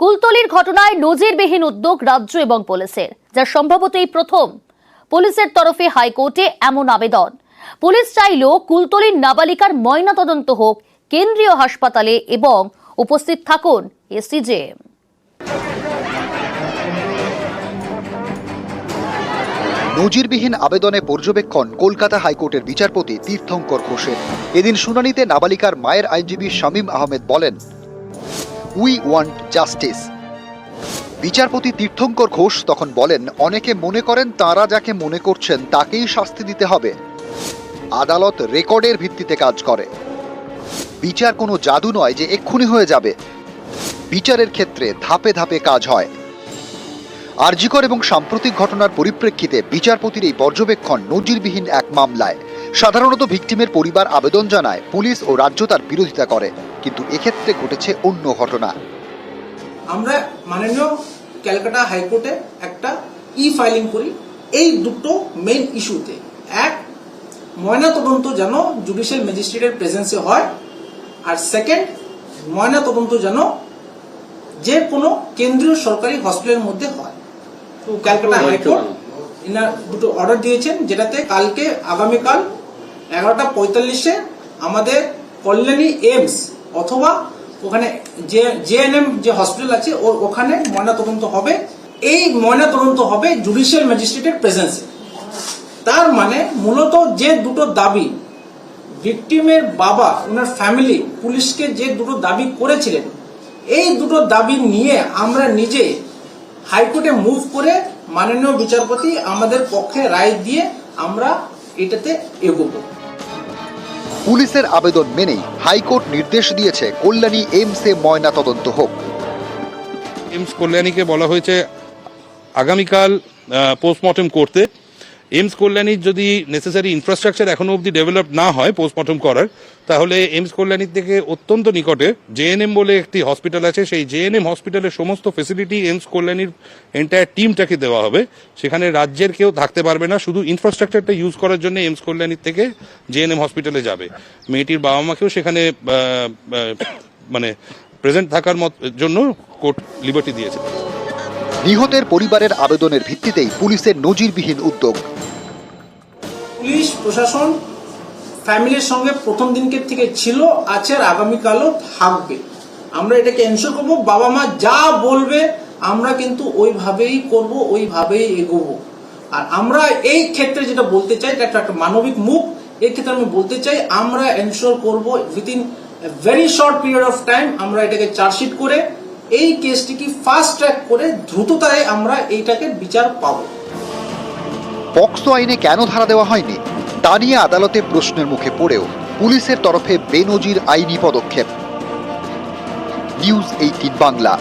কুলতলির ঘটনায় নজিরবিহীন উদ্যোগ রাজ্য এবং পুলিশের, যা সম্ভবত এই প্রথম। পুলিশের তরফে হাইকোর্টে এমন আবেদন। পুলিশ চাইল কুলতলির নাবালিকার ময়নাতদন্ত হোক কেন্দ্রীয় হাসপাতালে এবং উপস্থিত থাকুন এসিজেএম। নজিরবিহীন আবেদনে পর্যবেক্ষণ কলকাতা হাইকোর্টের বিচারপতি তীর্থঙ্কর ঘোষের। এদিন শুনানিতে নাবালিকার মায়ের আইনজীবী শামীম আহমেদ বলেন, উই ওয়ান্ট জাস্টিস। বিচারপতি তীর্থঙ্কর ঘোষ তখন বলেন, অনেকে মনে করেন তাঁরা যাকে মনে করছেন তাকেই শাস্তি দিতে হবে। আদালত রেকর্ডের ভিত্তিতে কাজ করে। বিচার কোনো জাদু নয় যে এক্ষুনি হয়ে যাবে। বিচারের ক্ষেত্রে ধাপে ধাপে কাজ হয়। আরজিকর এবং সাম্প্রতিক ঘটনার পরিপ্রেক্ষিতে বিচারপতির এই পর্যবেক্ষণ নজিরবিহীন এক মামলায়। সাধারণত ভিকটিমের পরিবার আবেদন জানায়, পুলিশ ও রাজ্য তার বিরোধিতা করে, কিন্তু এক্ষেত্রে ঘটেছে অন্য ঘটনা। আমরা মাননীয় ক্যালকাটা হাইকোর্টে একটা ফাইলিং করি এই দুটো মেইন ইস্যুতে। এক, ময়নাতদন্ত যেন জুডিশিয়াল ম্যাজিস্ট্রেটের প্রেজেন্সে হয়, আর সেকেন্ড, ময়নাতদন্ত যেন যে কোনো কেন্দ্রীয় সরকারি হসপিটালের মধ্যে হয়। তো ক্যালকাটা হাইকোর্ট ইনার দুটো অর্ডার দিয়েছেন, যেটাতে কালকে আগামীকাল 11:45-এ আমাদের কল্যাণী এইমস অথবা ওখানে যে জেএনএম যে হসপিটাল আছে ওখানে ময়নাতদন্ত হবে। এই ময়নাতদন্ত হবে জুডিশিয়াল ম্যাজিস্ট্রেটের প্রেজেন্সে। তার মানে মূলত যে দুটো দাবি ভিকটিমের বাবা ওনার ফ্যামিলি পুলিশকে যে দুটো দাবি করেছিলেন, এই দুটো দাবি নিয়ে আমরা নিজে হাইকোর্টে মুভ করে মাননীয় বিচারপতি আমাদের পক্ষে রায় দিয়ে আমরা এটাতে এগোবো। পুলিশের আবেদন মেনেই হাইকোর্ট নির্দেশ দিয়েছে কল্যাণী এইমসে ময়নাতদন্ত হোক। এইমস কল্যাণীকে বলা হয়েছে আগামীকাল পোস্টমর্টম করতে। এইমস কল্যাণীর যদি নেসেসারি ইনফ্রাস্ট্রাকচার এখনো অবধি ডেভেলপ না হয় পোস্টমর্টম করার, তাহলে এইমস কল্যাণীর থেকে অত্যন্ত নিকটে জেএনএম বলে একটি হসপিটাল আছে, সেই জেএনএম হসপিটালের সমস্ত ফেসিলিটি এইমস কল্যাণীর এন্টায়ার টিমটাকে দেওয়া হবে। সেখানে রাজ্যের কেউ থাকতে পারবে না, শুধু ইনফ্রাস্ট্রাকচারটা ইউজ করার জন্য এইমস কল্যাণীর থেকে জেএনএম হসপিটালে যাবে। মেয়েটির বাবা মাকেও সেখানে মানে প্রেজেন্ট থাকার জন্য কোর্ট লিবার্টি দিয়েছে। নিহতের পরিবারের আবেদনের ভিত্তিতেই পুলিশের নজিরবিহীন উদ্যোগ। পুলিশ প্রশাসন ফ্যামিলির সঙ্গে প্রথম দিনকে থেকে ছিল, আছে, আর আগামীকালও থাকবে। আমরা এটাকে এনশিওর করবো, বাবা মা যা বলবে আমরা কিন্তু ওইভাবেই করব, ওইভাবেই এগোবো। আর আমরা এই ক্ষেত্রে যেটা বলতে চাই, এটা একটা মানবিক মুভ। এই ক্ষেত্রে আমি বলতে চাই, আমরা এনশিওর করব within very short period of time আমরা এটাকে চার্জশিট করে এই কেসটিকে ফাস্ট ট্র্যাক করে দ্রুততায় আমরা এইটাকে বিচার পাবো। পক্সো আইনে কেন ধারা দেওয়া হয়নি তা নিয়ে আদালতে প্রশ্নের মুখে পড়েও পুলিশের তরফে বেনজির আইনি পদক্ষেপ। নিউজ 18 বাংলা।